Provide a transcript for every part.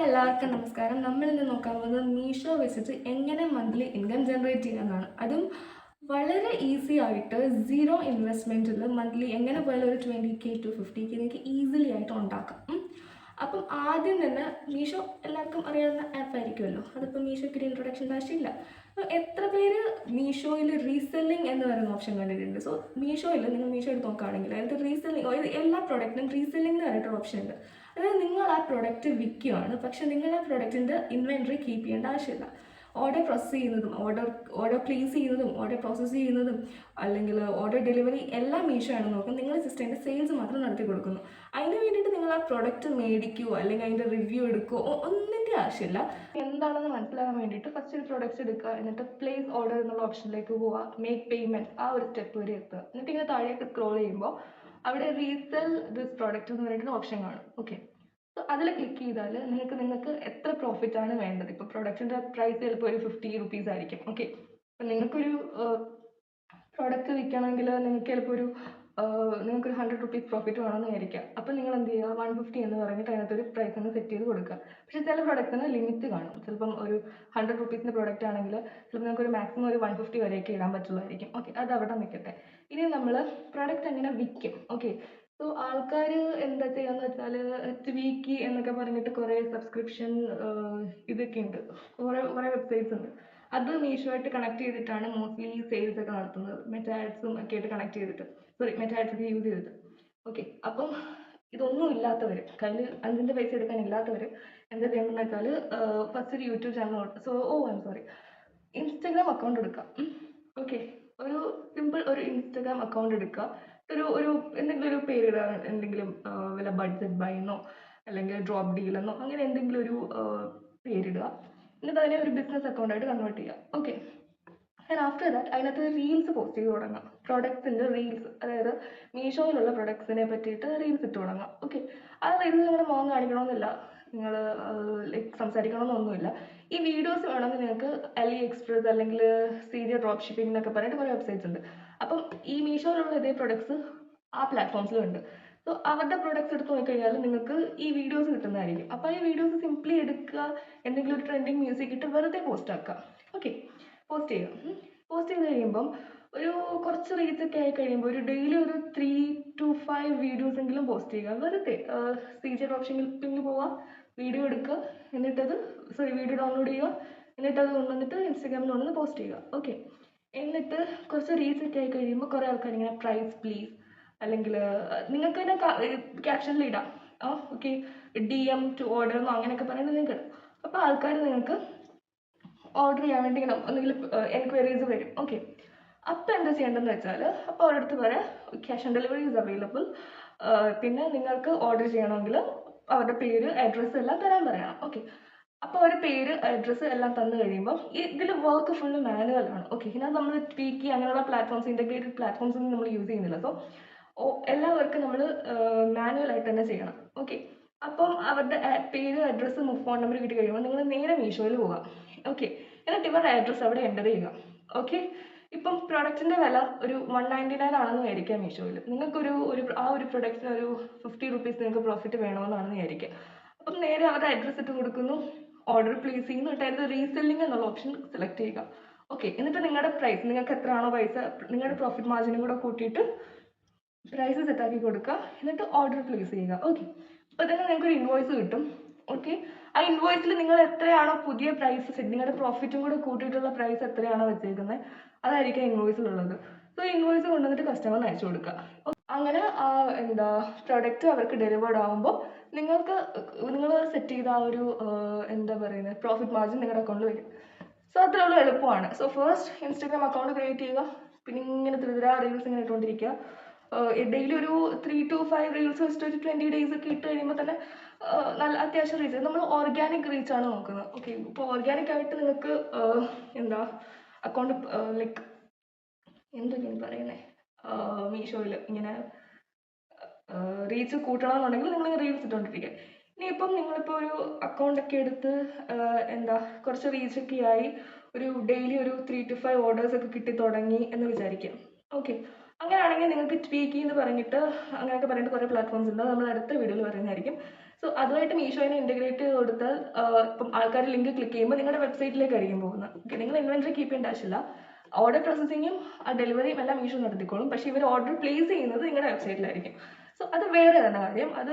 എല്ലാവർക്കും നമസ്കാരം. നമ്മളിന്ന് നോക്കാൻ പോകുന്നത് മീഷോ വെച്ചിട്ട് എങ്ങനെ മന്ത്ലി ഇൻകം ജനറേറ്റ് ചെയ്യാമെന്നാണ്. അതും വളരെ ഈസി ആയിട്ട് സീറോ ഇൻവെസ്റ്റ്മെൻറ്റിൽ മന്ത്ലി എങ്ങനെ പോയാലും ഒരു 20K to 50K നിങ്ങൾക്ക് ഈസിലി ആയിട്ട് ഉണ്ടാക്കാം. അപ്പം ആദ്യം തന്നെ മീഷോ എല്ലാവർക്കും അറിയാവുന്ന ആപ്പായിരിക്കുമല്ലോ. അതിപ്പോൾ മീഷോയ്ക്ക് ഒരു ഇൻട്രൊഡക്ഷൻ്റെ ആവശ്യമില്ല. അപ്പോൾ എത്ര പേര് മീഷോയിൽ റീസെല്ലിംഗ് എന്ന് പറയുന്ന ഓപ്ഷൻ കണ്ടിട്ടുണ്ട്? സോ മീഷോയിൽ നിങ്ങൾ മീഷോ എടുത്ത് നോക്കുകയാണെങ്കിൽ അതായത് റീസെല്ലിംഗ് എല്ലാ പ്രോഡക്റ്റിനും റീസെല്ലിംഗ് എന്ന് പറഞ്ഞിട്ടൊരു ഓപ്ഷൻ ഉണ്ട്. അതായത് നിങ്ങൾ ആ പ്രൊഡക്റ്റ് വിൽക്കുകയാണ്, പക്ഷെ നിങ്ങൾ ആ പ്രൊഡക്റ്റിൻ്റെ ഇൻവെൻട്രി കീപ്പ് ചെയ്യേണ്ട ആവശ്യമില്ല. ഓർഡർ പ്രോസസ്സ് ചെയ്യുന്നതും ഓർഡർ പ്ലേസ് ചെയ്യുന്നതും ഓർഡർ പ്രോസസ്സ് ചെയ്യുന്നതും അല്ലെങ്കിൽ ഓർഡർ ഡെലിവറി എല്ലാം മീഷോ ആണ് നോക്കുന്നത്. നിങ്ങൾ ജസ്റ്റ് അതിൻ്റെ സെയിൽസ് മാത്രം നടത്തി കൊടുക്കുന്നു. അതിന് വേണ്ടിയിട്ട് നിങ്ങൾ ആ പ്രൊഡക്റ്റ് മേടിക്കുകയോ അല്ലെങ്കിൽ അതിൻ്റെ റിവ്യൂ എടുക്കുകയോ ഒന്നിൻ്റെ ആവശ്യമില്ല. എന്താണെന്ന് മനസ്സിലാകാൻ വേണ്ടിയിട്ട് ഫസ്റ്റ് ഒരു പ്രൊഡക്റ്റ് എടുക്കുക, എന്നിട്ട് പ്ലേസ് ഓർഡർ എന്നുള്ള ഓപ്ഷനിലേക്ക് പോവുക, മേക്ക് പേയ്മെൻറ്റ് ആ ഒരു സ്റ്റെപ്പ് വരെ എത്തുക. എന്നിട്ട് ഇങ്ങനെ താഴേക്ക് സ്ക്രോൾ ചെയ്യുമ്പോൾ അവിടെ റീസെൽ ദിസ് പ്രോഡക്റ്റ് എന്ന് പറഞ്ഞിട്ടൊരു ഓപ്ഷൻ കാണും. ഓക്കെ, സോ അതിൽ ക്ലിക്ക് ചെയ്താൽ നിങ്ങൾക്ക് എത്ര പ്രോഫിറ്റ് ആണ് വേണ്ടത്. ഇപ്പോൾ പ്രൊഡക്റ്റിൻ്റെ പ്രൈസ് ചിലപ്പോൾ ഒരു 50 rupees ആയിരിക്കും. ഓക്കെ, അപ്പം നിങ്ങൾക്കൊരു പ്രോഡക്റ്റ് വിൽക്കണമെങ്കിൽ നിങ്ങൾക്ക് ചിലപ്പോൾ നിങ്ങൾക്കൊരു 100 rupees പ്രോഫിറ്റ് വേണമെന്ന് വിചാരിക്കുക. അപ്പം നിങ്ങൾ എന്ത് ചെയ്യുക, 150 എന്ന് പറഞ്ഞിട്ട് അതിനകത്തൊരു പ്രൈസ് ഒന്ന് സെറ്റ് ചെയ്ത് കൊടുക്കുക. പക്ഷേ ചില പ്രൊഡക്റ്റിന് ലിമിറ്റ് കാണും. ചിലപ്പം ഒരു 100 rupees പ്രോഡക്റ്റ് ആണെങ്കിൽ ചിലപ്പോൾ നിങ്ങൾക്ക് മാക്സിമം ഒരു 150 വരെയൊക്കെ ഇടാൻ പറ്റുള്ളായിരിക്കും. ഓക്കെ, അത് അവിടെ നിൽക്കട്ടെ. ഇനി നമ്മൾ പ്രൊഡക്റ്റ് എങ്ങനെ വിൽക്കും? ഓക്കെ, സോ ആൾക്കാർ എന്താ ചെയ്യാന്ന് വെച്ചാൽ ട്വീക്കി എന്നൊക്കെ പറഞ്ഞിട്ട് കുറേ സബ്സ്ക്രിപ്ഷൻ ഇതൊക്കെ ഉണ്ട്, കുറേ വെബ്സൈറ്റ്സ് ഉണ്ട്. അത് മീഷോയായിട്ട് കണക്ട് ചെയ്തിട്ടാണ് മോസ്റ്റ്ലി സെയിൽസ് ഒക്കെ നടത്തുന്നത്. മെറ്റാ ആഡ്സും ഒക്കെ ആയിട്ട് കണക്ട് ചെയ്തിട്ട്, മെറ്റാ ആഡ്സ് ഒക്കെ യൂസ് ചെയ്തിട്ട്. ഓക്കെ, അപ്പം ഇതൊന്നും ഇല്ലാത്തവർ, കയ്യിൽ 5 പൈസ എടുക്കാൻ ഇല്ലാത്തവർ എന്താ ചെയ്യണമെന്ന് വെച്ചാൽ ഫസ്റ്റ് ഒരു യൂട്യൂബ് ചാനൽ ഇൻസ്റ്റഗ്രാം അക്കൗണ്ട് എടുക്കുക. ഓക്കെ, ഒരു സിമ്പിൾ ഒരു ഇൻസ്റ്റഗ്രാം അക്കൗണ്ട് എടുക്കുക. ഒരു എന്തെങ്കിലും ഒരു പേരിടുക, എന്തെങ്കിലും വല്ല ബഡ്ജറ്റ് ബൈ എന്നോ അല്ലെങ്കിൽ ഡ്രോപ്പ് ഡീൽ എന്നോ അങ്ങനെ എന്തെങ്കിലും ഒരു പേരിടുക. എന്നിട്ട് അതിനെ ഒരു ബിസിനസ് അക്കൗണ്ടായിട്ട് കൺവേർട്ട് ചെയ്യുക. ഓക്കെ, ആൻഡ് ആഫ്റ്റർ ദാറ്റ് അതിനകത്ത് റീൽസ് പോസ്റ്റ് ചെയ്ത് തുടങ്ങാം. പ്രൊഡക്ട്സിൻ്റെ റീൽസ്, അതായത് മീഷോയിലുള്ള പ്രൊഡക്ട്സിനെ പറ്റിയിട്ട് റീൽസ് ഇട്ട് തുടങ്ങാം. ഓക്കെ, ആ റീൽസ് നിങ്ങളുടെ മുഖം കാണിക്കണമെന്നില്ല, നിങ്ങൾ ലൈക്ക് സംസാരിക്കണമെന്നൊന്നുമില്ല. ഈ വീഡിയോസ് വേണമെങ്കിൽ നിങ്ങൾക്ക് അലി എക്സ്പ്രസ് അല്ലെങ്കിൽ സീരിയ ഡ്രോപ്പ് ഷിപ്പിംഗ് എന്നൊക്കെ പറഞ്ഞിട്ട് കുറേ വെബ്സൈറ്റ്സ് ഉണ്ട്. അപ്പം ഈ മീഷോയിലുള്ള ഇതേ പ്രൊഡക്ട്സ് ആ പ്ലാറ്റ്ഫോംസിലും ഉണ്ട്. സോ അവരുടെ പ്രൊഡക്ട്സ് എടുത്ത് നോക്കിക്കഴിഞ്ഞാൽ നിങ്ങൾക്ക് ഈ വീഡിയോസ് കിട്ടുന്നതായിരിക്കും. അപ്പോൾ ഈ വീഡിയോസ് സിംപ്ലി എടുക്കുക, എന്തെങ്കിലും ഒരു ട്രെൻഡിങ് മ്യൂസിക് ഇട്ട് വെറുതെ പോസ്റ്റ് ആക്കുക. ഓക്കെ, പോസ്റ്റ് ചെയ്യുക. പോസ്റ്റ് ചെയ്ത് കഴിയുമ്പം ഒരു കുറച്ച് റീച്ച് ഒക്കെ ആയി കഴിയുമ്പോൾ ഒരു ഡെയിലി ഒരു 3 to 5 വീഡിയോസ് എങ്കിലും പോസ്റ്റ് ചെയ്യുക. വെറുതെ സീജർ ഡ്രോപ്പ് ഷിപ്പിംഗിൽ പോവുക, വീഡിയോ എടുക്കുക, വീഡിയോ ഡൗൺലോഡ് ചെയ്യുക, എന്നിട്ട് അത് കൊണ്ടുവന്നിട്ട് ഇൻസ്റ്റാഗ്രാമിൽ കൊണ്ടുവന്ന് പോസ്റ്റ് ചെയ്യുക. ഓക്കെ, എന്നിട്ട് കുറച്ച് റീച്ച് ഒക്കെ ആയി കഴിയുമ്പോൾ കുറേ ആൾക്കാർ ഇങ്ങനെ പ്രൈസ് പ്ലീസ് അല്ലെങ്കിൽ നിങ്ങൾക്ക് തന്നെ ക്യാപ്ഷനിൽ ഇടാം. ഓക്കെ, DM to order എന്നോ അങ്ങനെയൊക്കെ പറയുന്നത് നിങ്ങൾക്ക് ഇടാം. അപ്പോൾ ആൾക്കാർ നിങ്ങൾക്ക് ഓർഡർ ചെയ്യാൻ വേണ്ടി ഇങ്ങനെ എന്തെങ്കിലും എൻക്വയറീസ് വരും. ഓക്കെ, അപ്പോൾ എന്താ ചെയ്യേണ്ടതെന്ന് വെച്ചാൽ അപ്പോൾ അവരുടെ അടുത്ത് പറയാം cash on delivery is available. പിന്നെ നിങ്ങൾക്ക് ഓർഡർ ചെയ്യണമെങ്കിൽ അവരുടെ പേര് അഡ്രസ്സ് എല്ലാം തരാൻ പറയണം. ഓക്കെ, അപ്പോൾ ഒരു പേര് അഡ്രസ്സ് എല്ലാം തന്നു കഴിയുമ്പോൾ ഇതിൽ വർക്ക് ഫുള്ള് മാനുവലാണ്. ഓക്കെ, ഇതിനകത്ത് നമ്മൾ ട്വീക്കി അങ്ങനെയുള്ള പ്ലാറ്റ്ഫോംസ്, ഇൻ്റഗ്രേറ്റഡ് പ്ലാറ്റ്ഫോംസ് ഒന്നും നമ്മൾ യൂസ് ചെയ്യുന്നില്ല. സോ എല്ലാ വർക്കും നമ്മൾ മാനുവലായിട്ട് തന്നെ ചെയ്യണം. ഓക്കെ, അപ്പം അവരുടെ പേര് അഡ്രസ്സ് ഫോൺ നമ്പർ കിട്ടി കഴിയുമ്പോൾ നിങ്ങൾ നേരെ മീഷോയിൽ പോകാം. ഓക്കെ, എന്നിട്ട് ഇവരുടെ അഡ്രസ്സ് അവിടെ എൻ്റർ ചെയ്യുക. ഓക്കെ, ഇപ്പം പ്രൊഡക്റ്റിൻ്റെ വില ഒരു 199 ആണെന്ന് വിചാരിക്കാം മീഷോയിൽ. നിങ്ങൾക്കൊരു ആ ഒരു പ്രൊഡക്റ്റിന് ഒരു 50 rupees നിങ്ങൾക്ക് പ്രോഫിറ്റ് വേണമെന്നാണെന്ന് വിചാരിക്കുക. അപ്പം നേരെ അവരുടെ അഡ്രസ്സ് ഇട്ട് കൊടുക്കുന്നു, ഓർഡർ പ്ലേസ് ചെയ്യുന്നു, എന്നിട്ട് അതിൻ്റെ റീസെല്ലിംഗ് എന്നുള്ള ഓപ്ഷൻ സെലക്ട് ചെയ്യുക. ഓക്കെ, എന്നിട്ട് നിങ്ങളുടെ പ്രൈസ്, നിങ്ങൾക്ക് എത്രയാണോ പൈസ, നിങ്ങളുടെ പ്രോഫിറ്റ് മാർജിനും കൂടെ കൂട്ടിയിട്ട് പ്രൈസ് സെറ്റാക്കി കൊടുക്കുക, എന്നിട്ട് ഓർഡർ പ്ലേസ് ചെയ്യുക. ഓക്കെ, അപ്പോൾ തന്നെ നിങ്ങൾക്ക് ഒരു ഇൻവോയ്സ് കിട്ടും. ഓക്കെ, ആ ഇൻവോയ്സിൽ നിങ്ങൾ എത്രയാണോ പുതിയ പ്രൈസ് സെറ്റ്, നിങ്ങളുടെ പ്രോഫിറ്റും കൂടെ കൂട്ടിയിട്ടുള്ള പ്രൈസ് എത്രയാണോ വെച്ചേക്കുന്നത് അതായിരിക്കും ഇൻവോയ്സിലുള്ളത്. സോ ഇൻവോയ്സ് കൊണ്ടുവന്നിട്ട് കസ്റ്റമറിന് അയച്ചു കൊടുക്കുക. അങ്ങനെ പ്രൊഡക്റ്റ് അവർക്ക് ഡെലിവേർഡ് ആകുമ്പോൾ നിങ്ങൾ സെറ്റ് ചെയ്ത ആ ഒരു പ്രോഫിറ്റ് മാർജിൻ നിങ്ങളുടെ അക്കൗണ്ടിൽ വരും. സോ അത്രയുള്ള എളുപ്പമാണ്. So first Instagram account create ചെയ്യുക, പിന്നെ ഇങ്ങനെ റീൽസ് ഇങ്ങനെ ഇട്ടുകൊണ്ടിരിക്കുക. ഡെയിലി ഒരു 3 to 5 റീൽസ് വെച്ചിട്ട് ഒരു 20 days ഒക്കെ ഇട്ട് കഴിയുമ്പോൾ തന്നെ നല്ല അത്യാവശ്യം റീച്ച്. നമ്മൾ ഓർഗാനിക് റീച്ചാണ് നോക്കുന്നത്. ഓക്കെ, ഇപ്പോൾ ഓർഗാനിക് ആയിട്ട് നിങ്ങൾക്ക് അക്കൗണ്ട് ലൈക്ക് എന്തൊക്കെയാണ് പറയുന്നത്, മീഷോയിൽ ഇങ്ങനെ റീച്ച് കൂട്ടണമെന്നുണ്ടെങ്കിൽ നിങ്ങൾ റീൽസ് ഇട്ടുകൊണ്ടിരിക്കുക. ഇനിയിപ്പം നിങ്ങളിപ്പോൾ ഒരു അക്കൗണ്ടൊക്കെ എടുത്ത് കുറച്ച് റീച്ചൊക്കെ ആയി ഒരു ഡെയിലി ഒരു 3 to 5 ഓർഡേഴ്സ് ഒക്കെ കിട്ടി തുടങ്ങി എന്ന് വിചാരിക്കാം. ഓക്കെ, അങ്ങനെയാണെങ്കിൽ നിങ്ങൾക്ക് ട്വീക്കി എന്ന് പറഞ്ഞിട്ട് അങ്ങനെയൊക്കെ പറഞ്ഞിട്ട് കുറേ പ്ലാറ്റ്ഫോംസ് ഉണ്ട്. നമ്മൾ അടുത്ത വീഡിയോയിൽ പറയുന്നതായിരിക്കും. സോ അതുമായിട്ട് മീഷോനെ ഇൻറ്റഗ്രേറ്റ് ചെയ്ത് കൊടുത്താൽ ഇപ്പം ആൾക്കാർ ലിങ്ക് ക്ലിക്ക് ചെയ്യുമ്പോൾ നിങ്ങളുടെ വെബ്സൈറ്റിലേക്കായിരിക്കും പോകുന്നത്. ഓക്കെ, നിങ്ങൾ ഇൻവെൻറ്ററി കീപ്പ് ചെയ്യേണ്ട ആവശ്യമില്ല. ഓർഡർ പ്രോസസ്സിങ്ങും ഡെലിവറിയും എല്ലാം മീഷോ നടത്തിക്കോളും. പക്ഷേ ഇവർ ഓർഡർ പ്ലേസ് ചെയ്യുന്നത് നിങ്ങളുടെ വെബ്സൈറ്റിലായിരിക്കും. സോ അത് വേറെ തന്നെ കാര്യം. അത്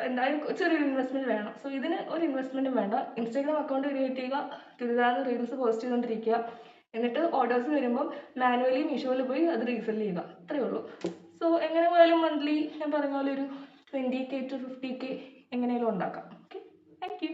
എന്തായാലും ചെറിയൊരു ഇൻവെസ്റ്റ്മെൻറ്റ് വേണം. സോ ഇതിന് ഒരു ഇൻവെസ്റ്റ്മെൻറ്റും വേണ്ട. ഇൻസ്റ്റാഗ്രാം അക്കൗണ്ട് ക്രിയേറ്റ് ചെയ്യുക, ചുരിദാറിന് റീൽസ് പോസ്റ്റ് ചെയ്തുകൊണ്ടിരിക്കുക, എന്നിട്ട് ഓർഡേഴ്സ് വരുമ്പം മാനുവലി മീഷോയിൽ പോയി അത് റീസെൽ ചെയ്യുക. അത്രയേ ഉള്ളൂ. സോ എങ്ങനെ പോയാലും മന്ത്ലി ഞാൻ പറഞ്ഞ പോലെ ഒരു 20K to 50K എങ്ങനെയാലും ഉണ്ടാക്കാം. Okay, thank you.